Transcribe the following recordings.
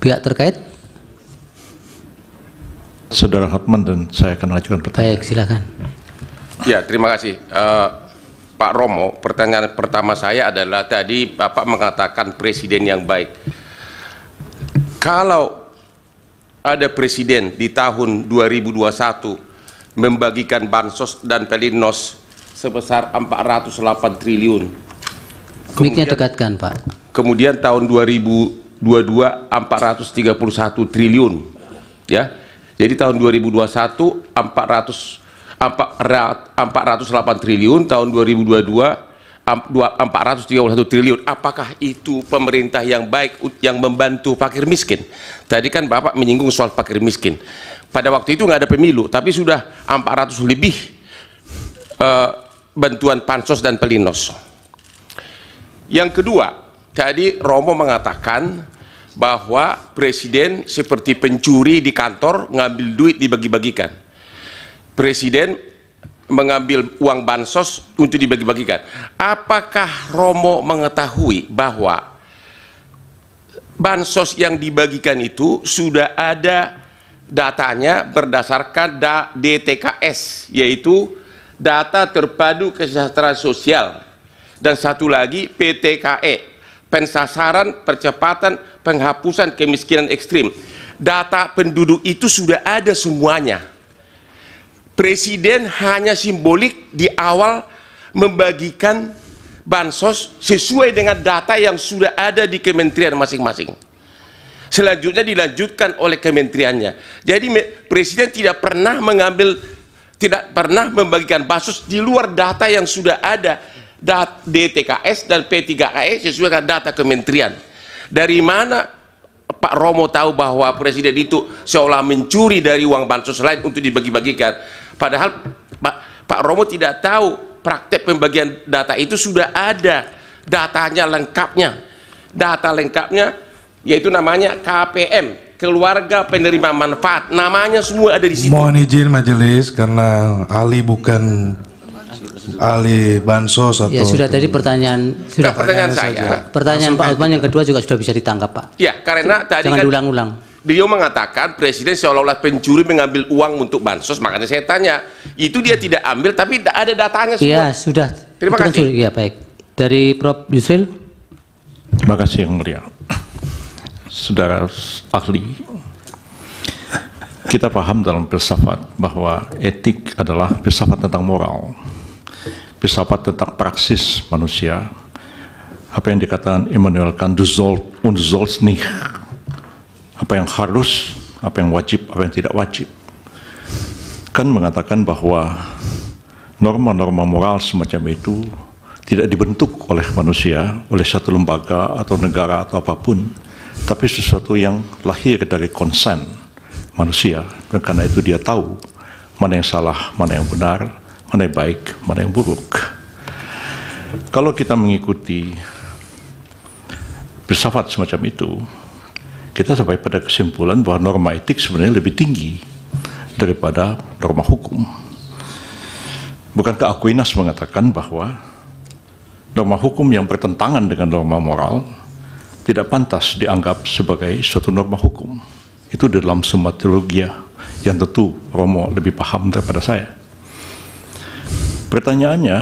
pihak terkait? Saudara Hotman dan saya akan ajukan pertanyaan. Baik, silakan. Ya, terima kasih. Pak Romo, pertanyaan pertama saya adalah tadi Bapak mengatakan presiden yang baik. Kalau ada presiden di tahun 2021 membagikan bansos dan pelinsos sebesar 408 triliun. Mic-nya dekatkan, Pak. Kemudian tahun 2022 431 triliun. Ya. Jadi tahun 2021 408 triliun, tahun 2022 431 triliun. Apakah itu pemerintah yang baik yang membantu fakir miskin? Tadi kan Bapak menyinggung soal fakir miskin. Pada waktu itu nggak ada pemilu, tapi sudah 400 lebih bantuan pansos dan pelinsos. Yang kedua, tadi Romo mengatakan bahwa presiden seperti pencuri di kantor, ngambil duit dibagi-bagikan. Presiden mengambil uang bansos untuk dibagi-bagikan. Apakah Romo mengetahui bahwa bansos yang dibagikan itu sudah ada datanya berdasarkan DTKS, yaitu data terpadu kesejahteraan sosial, dan satu lagi PTKE, pensasaran percepatan penghapusan kemiskinan ekstrim. Data penduduk itu sudah ada semuanya. Presiden hanya simbolik di awal membagikan bansos sesuai dengan data yang sudah ada di kementerian masing-masing. Selanjutnya dilanjutkan oleh kementeriannya. Jadi presiden tidak pernah membagikan bansos di luar data yang sudah ada, DTKS dan P3KE sesuai dengan data kementerian. Dari mana Pak Romo tahu bahwa presiden itu seolah mencuri dari uang bansos lain untuk dibagi-bagikan? Padahal Pak Romo tidak tahu praktek pembagian data itu sudah ada datanya lengkapnya. Data lengkapnya yaitu namanya KPM, keluarga penerima manfaat, namanya semua ada di situ. Mohon izin majelis, karena ahli bukan ahli bansos atau... Ya, sudah tadi pertanyaan pertanyaan saya. Pertanyaan Pak Hotman yang kedua juga sudah bisa ditangkap, Pak. Ya, karena tadi jangan kan diulang-ulang. beliau mengatakan presiden seolah-olah pencuri mengambil uang untuk bansos, makanya saya tanya, itu dia tidak ambil tapi ada datanya semua. Iya, sudah. Terima kasih. Iya, baik. Dari Prof. Yusril. Terima kasih Yang Mulia. Saudara ahli, kita paham dalam filsafat bahwa etik adalah filsafat tentang moral, filsafat tentang praksis manusia. Apa yang dikatakan Immanuel Kant, du sollst nicht, apa yang harus, apa yang wajib, apa yang tidak wajib. Kan mengatakan bahwa norma-norma moral semacam itu tidak dibentuk oleh manusia, oleh satu lembaga atau negara atau apapun, tapi sesuatu yang lahir dari konsen manusia, dan karena itu dia tahu mana yang salah, mana yang benar, mana yang baik, mana yang buruk. Kalau kita mengikuti filsafat semacam itu, kita sampai pada kesimpulan bahwa norma etik sebenarnya lebih tinggi daripada norma hukum. Bukankah Aquinas mengatakan bahwa norma hukum yang bertentangan dengan norma moral tidak pantas dianggap sebagai suatu norma hukum? Itu dalam semua teologi yang tentu Romo lebih paham daripada saya. Pertanyaannya,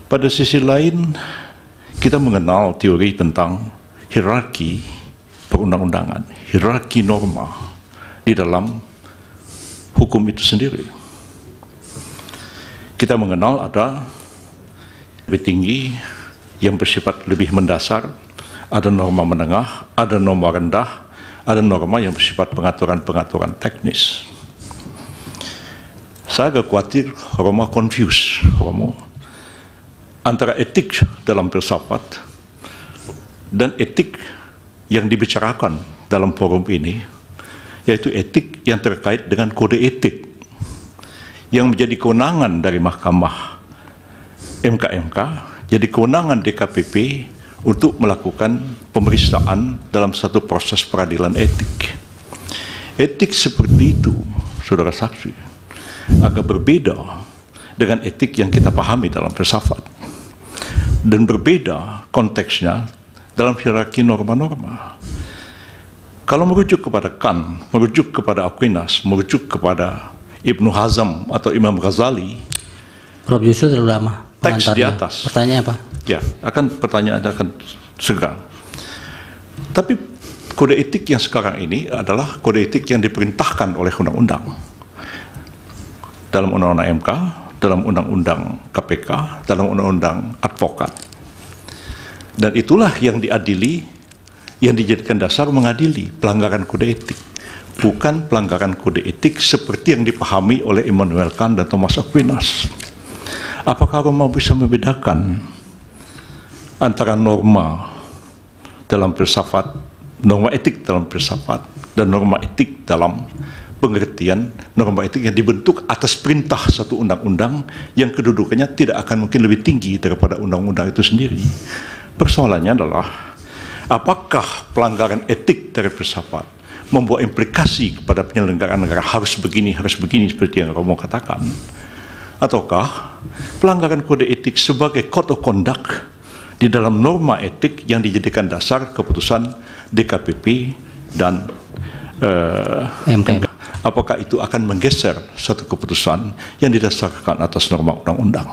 pada sisi lain kita mengenal teori tentang hierarki perundang-undangan, hierarki norma di dalam hukum itu sendiri. Kita mengenal ada lebih tinggi yang bersifat lebih mendasar, ada norma menengah, ada norma rendah, ada norma yang bersifat pengaturan-pengaturan teknis. Saya agak khawatir Romo confuse, antara etik dalam filsafat dan etik yang dibicarakan dalam forum ini, yaitu etik yang terkait dengan kode etik yang menjadi kewenangan dari Mahkamah MK, jadi kewenangan DKPP untuk melakukan pemeriksaan dalam satu proses peradilan etik. Etik seperti itu, saudara saksi, agak berbeda dengan etik yang kita pahami dalam filsafat, dan berbeda konteksnya dalam hierarki norma-norma. Kalau merujuk kepada Kant, merujuk kepada Aquinas, merujuk kepada Ibnu Hazm atau Imam Ghazali, Prof. Yusril terlalu lama. teks di pengantarnya. atas. Pertanyaan apa? Ya, pertanyaan akan segera. Tapi kode etik yang sekarang ini adalah kode etik yang diperintahkan oleh undang-undang. Dalam undang-undang MK, dalam undang-undang KPK, dalam undang-undang advokat. Dan itulah yang diadili, yang dijadikan dasar mengadili pelanggaran kode etik. Bukan pelanggaran kode etik seperti yang dipahami oleh Immanuel Kant dan Thomas Aquinas. Apakah Romo bisa membedakan antara norma dalam filsafat, norma etik dalam filsafat, dan norma etik dalam pengertian norma etik yang dibentuk atas perintah satu undang-undang yang kedudukannya tidak akan mungkin lebih tinggi daripada undang-undang itu sendiri? Persoalannya adalah, apakah pelanggaran etik dari filsafat membawa implikasi kepada penyelenggaraan negara harus begini seperti yang Romo katakan? Ataukah pelanggaran kode etik sebagai code of conduct di dalam norma etik yang dijadikan dasar keputusan DKPP dan MK. apakah itu akan menggeser satu keputusan yang didasarkan atas norma undang-undang?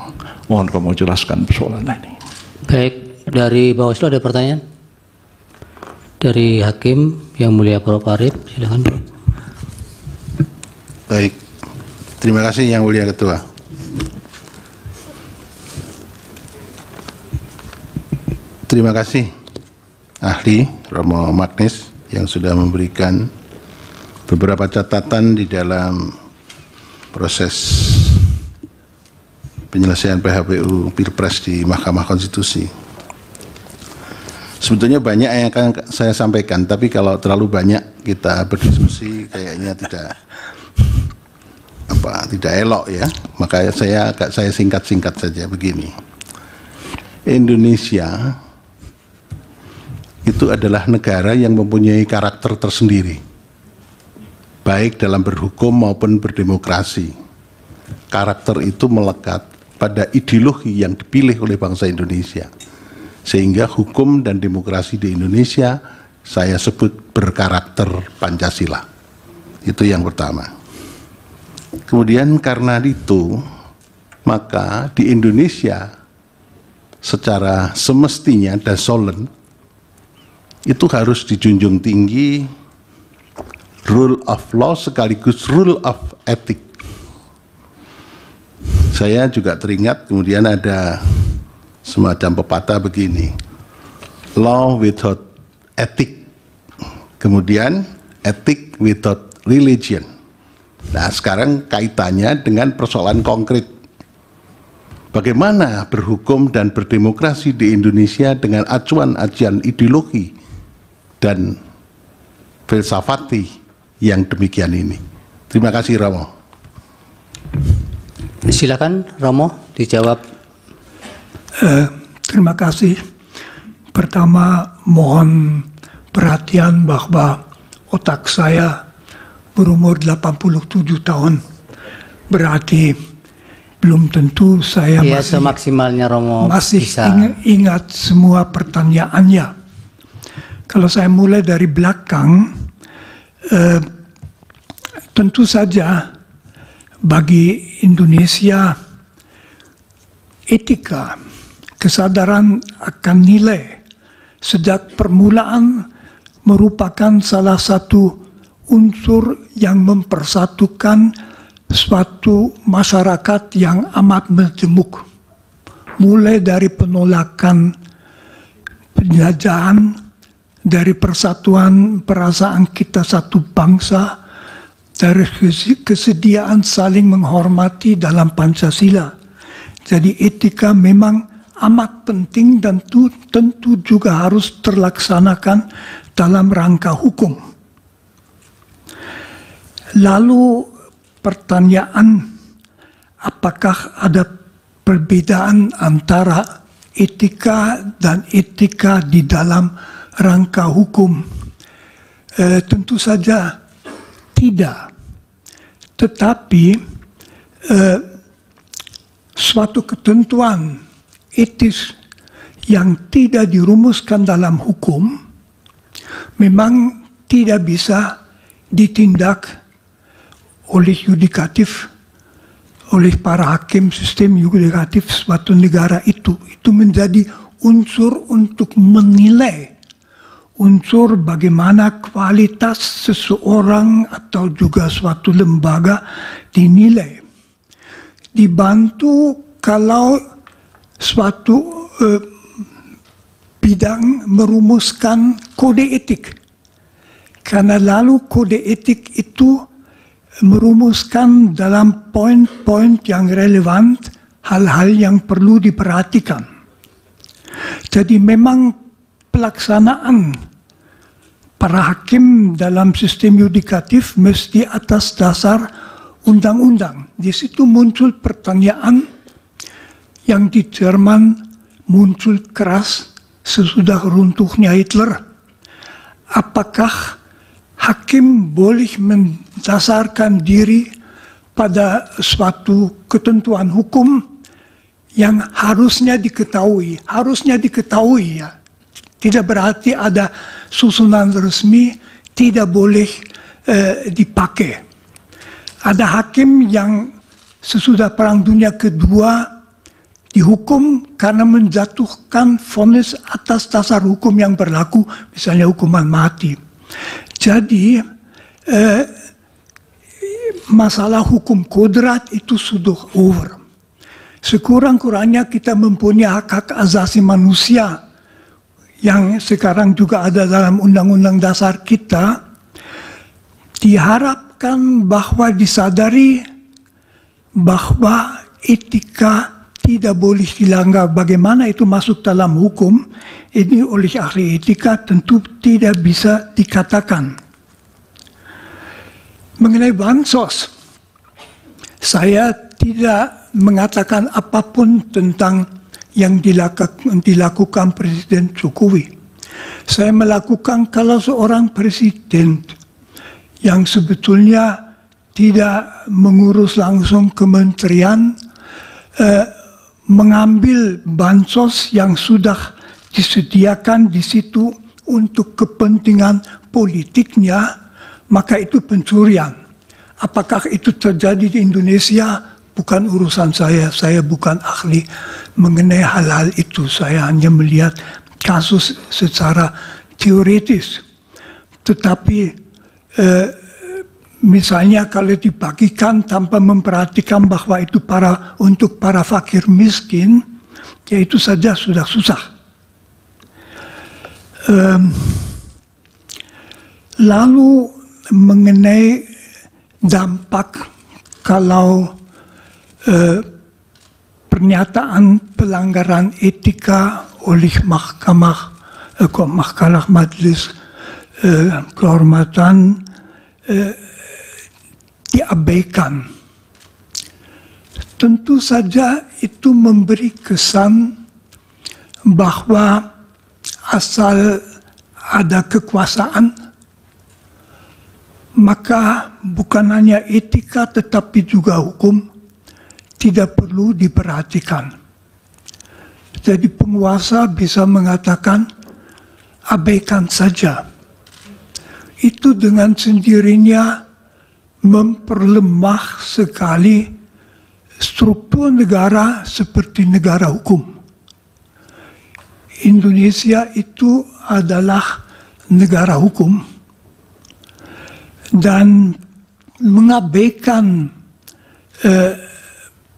Mohon Romo jelaskan persoalan ini. Baik, dari Bawaslu ada pertanyaan? Dari Hakim yang mulia Prof. Arief, silakan. Baik, terima kasih Yang Mulia Ketua. Terima kasih ahli Romo Magnis yang sudah memberikan beberapa catatan di dalam proses penyelesaian PHPU Pilpres di Mahkamah Konstitusi. Sebetulnya banyak yang akan saya sampaikan, tapi kalau terlalu banyak kita berdiskusi kayaknya tidak elok ya. Maka saya singkat-singkat saja begini. Indonesia itu adalah negara yang mempunyai karakter tersendiri, baik dalam berhukum maupun berdemokrasi. Karakter itu melekat pada ideologi yang dipilih oleh bangsa Indonesia, sehingga hukum dan demokrasi di Indonesia saya sebut berkarakter Pancasila. Itu yang pertama. Kemudian karena itu, maka di Indonesia secara semestinya dan solen itu harus dijunjung tinggi rule of law sekaligus rule of ethic. Saya juga teringat kemudian ada semacam pepatah begini, law without ethic, kemudian ethic without religion. Nah sekarang kaitannya dengan persoalan konkret. Bagaimana berhukum dan berdemokrasi di Indonesia dengan acuan-acuan ideologi dan filsafati yang demikian ini. Terima kasih Romo. Silakan Romo dijawab. Terima kasih. Pertama mohon perhatian bahwa otak saya berumur 87 tahun. Berarti belum tentu saya Ya, semaksimalnya Romo masih bisa. ingat semua pertanyaannya. Kalau saya mulai dari belakang, tentu saja bagi Indonesia etika, kesadaran akan nilai sejak permulaan merupakan salah satu unsur yang mempersatukan suatu masyarakat yang amat majemuk, mulai dari penolakan penjajahan, dari persatuan perasaan kita satu bangsa, dari kesediaan saling menghormati dalam Pancasila. Jadi etika memang amat penting dan tentu juga harus terlaksanakan dalam rangka hukum. Lalu pertanyaan, apakah ada perbedaan antara etika dan etika di dalam rangka hukum? Tentu saja tidak. Tetapi suatu ketentuan etis yang tidak dirumuskan dalam hukum memang tidak bisa ditindak oleh yudikatif, oleh para hakim sistem yudikatif suatu negara itu. Itu menjadi unsur untuk menilai, unsur bagaimana kualitas seseorang atau juga suatu lembaga dinilai. Dibantu kalau suatu bidang merumuskan kode etik. Karena lalu kode etik itu merumuskan dalam poin-poin yang relevan hal-hal yang perlu diperhatikan. Jadi memang pelaksanaan para hakim dalam sistem yudikatif mesti atas dasar undang-undang. Di situ muncul pertanyaan yang di Jerman muncul keras sesudah runtuhnya Hitler. Apakah hakim boleh mendasarkan diri pada suatu ketentuan hukum yang harusnya diketahui ya. Tidak berarti ada susunan resmi tidak boleh dipakai. Ada hakim yang sesudah Perang Dunia Kedua dihukum karena menjatuhkan vonis atas dasar hukum yang berlaku, misalnya hukuman mati. Jadi masalah hukum kodrat itu sudah over. Sekurang-kurangnya kita mempunyai hak-hak asasi manusia yang sekarang juga ada dalam undang-undang dasar kita. Diharapkan bahwa disadari bahwa etika tidak boleh dilanggar. Bagaimana itu masuk dalam hukum, ini oleh ahli etika tentu tidak bisa dikatakan. Mengenai bansos, saya tidak mengatakan apapun tentang yang dilakukan Presiden Jokowi. Saya melakukan kalau seorang presiden yang sebetulnya tidak mengurus langsung kementerian, mengambil bansos yang sudah disediakan di situ untuk kepentingan politiknya, maka itu pencurian. Apakah itu terjadi di Indonesia? Bukan urusan saya bukan ahli mengenai hal-hal itu. Saya hanya melihat kasus secara teoritis. Tetapi misalnya kalau dibagikan tanpa memperhatikan bahwa itu untuk para fakir miskin, ya itu saja sudah susah. Lalu mengenai dampak kalau pernyataan pelanggaran etika oleh mahkamah majelis kehormatan diabaikan. Tentu saja itu memberi kesan bahwa asal ada kekuasaan, maka bukan hanya etika tetapi juga hukum tidak perlu diperhatikan. Jadi penguasa bisa mengatakan abaikan saja. Itu dengan sendirinya memperlemah sekali struktur negara seperti negara hukum. Indonesia itu adalah negara hukum dan mengabaikan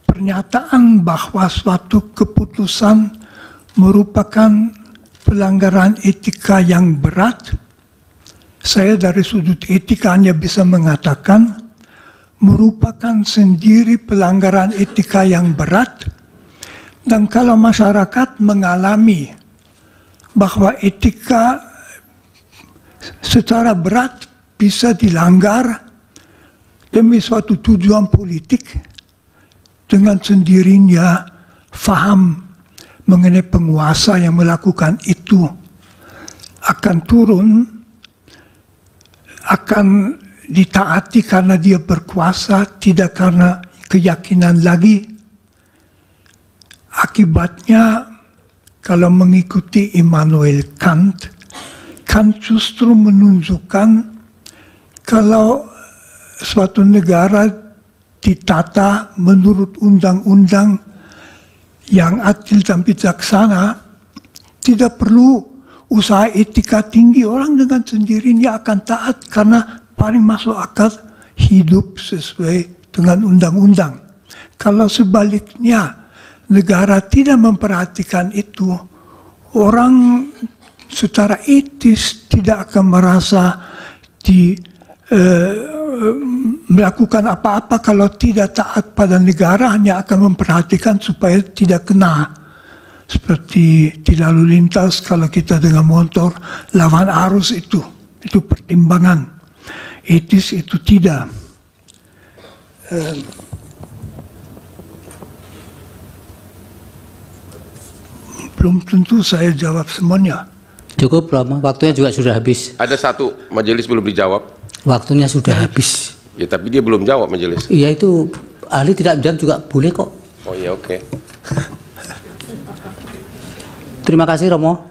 pernyataan bahwa suatu keputusan merupakan pelanggaran etika yang berat. Saya dari sudut etika hanya bisa mengatakan merupakan sendiri pelanggaran etika yang berat, dan kalau masyarakat mengalami bahwa etika secara berat bisa dilanggar demi suatu tujuan politik, dengan sendirinya faham mengenai penguasa yang melakukan itu akan turun, akan ditaati karena dia berkuasa, tidak karena keyakinan lagi. Akibatnya, kalau mengikuti Immanuel Kant, kan justru menunjukkan kalau suatu negara ditata menurut undang-undang yang adil dan bijaksana, tidak perlu usaha etika tinggi, orang dengan sendirinya akan taat karena paling masuk akal hidup sesuai dengan undang-undang. Kalau sebaliknya negara tidak memperhatikan itu, orang secara etis tidak akan merasa melakukan apa-apa kalau tidak taat pada negara, hanya akan memperhatikan supaya tidak kena. Seperti di lalu lintas kalau kita dengan motor lawan arus itu pertimbangan. Etis itu tidak. Belum tentu saya jawab semuanya. Cukup, Romo. Waktunya juga sudah habis. Ada satu majelis belum dijawab. Waktunya sudah habis. Ya, tapi dia belum jawab majelis. Iya, itu ahli tidak jawab juga boleh kok. Oh iya, oke. Terima kasih, Romo.